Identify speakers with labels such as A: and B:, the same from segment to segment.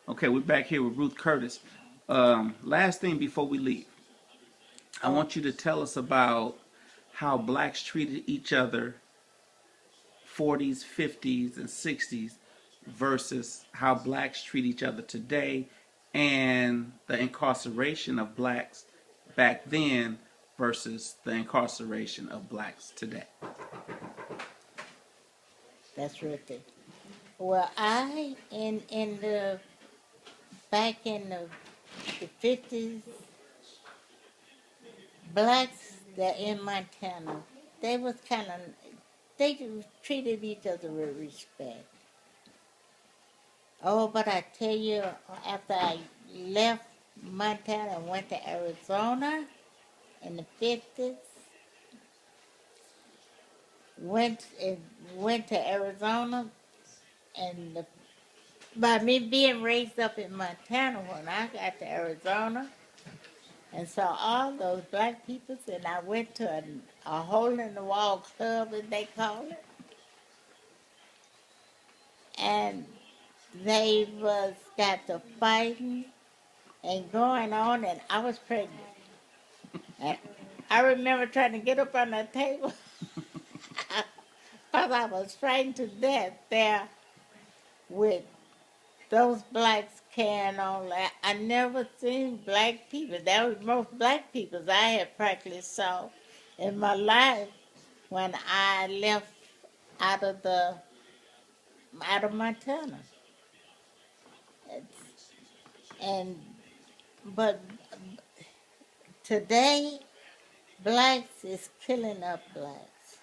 A: Okay, we're back here with Ruth Curtis. Last thing before we leave, I want you to tell us about how blacks treated each other 40s, 50s, and 60s versus how blacks treat each other today and the incarceration of blacks back then versus the incarceration of blacks today.
B: That's real thing. Well, I in the back in the 50s, blacks that in Montana, they was kind of they treated each other with respect. Oh, but I tell you, after I left Montana and went to Arizona in the 50s, went and went to Arizona, and by me being raised up in Montana, when I got to Arizona and saw all those black people, and I went to a hole in the wall club, as they call it, and they was got to fighting and going on, and I was pregnant. And I remember trying to get up on that table because I was frightened to death there with those blacks carrying on. I never seen black people. That was most black people I had practically saw in my life when I left out of Montana. And but today, blacks is killing up blacks.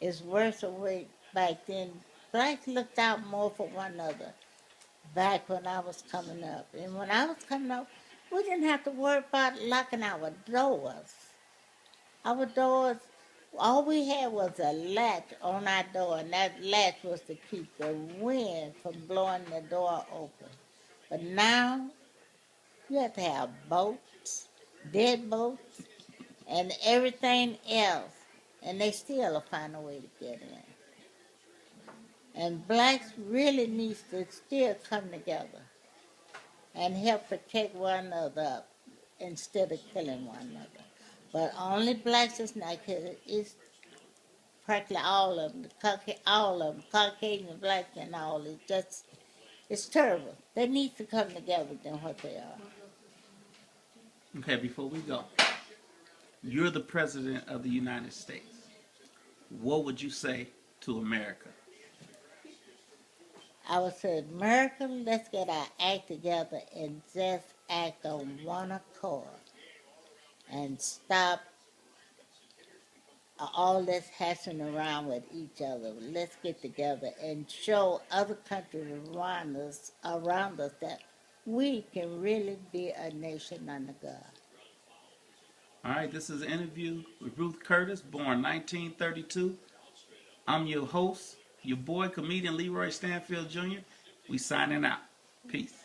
B: It's worse away back then. Blacks looked out more for one another back when I was coming up. And when I was coming up, we didn't have to worry about locking our doors. Our doors, all we had was a latch on our door, and that latch was to keep the wind from blowing the door open. But now, you have to have boats, deadbolts, and everything else, and they still will find a way to get in. And blacks really needs to still come together and help protect one another instead of killing one another. But only blacks is not killing. It's practically all of them. All of them, Caucasian blacks and all. It's terrible. They need to come together than what they are.
A: Okay, before we go, you're the president of the United States. What would you say to America?
B: I would say, America, let's get our act together and just act on one accord and stop all this hashing around with each other. Let's get together and show other countries around us that we can really be a nation under God.
A: All right, this is an interview with Ruth Curtis, born 1932. I'm your host, your boy, comedian LeRoy Stanfield Jr. We signing out. Peace.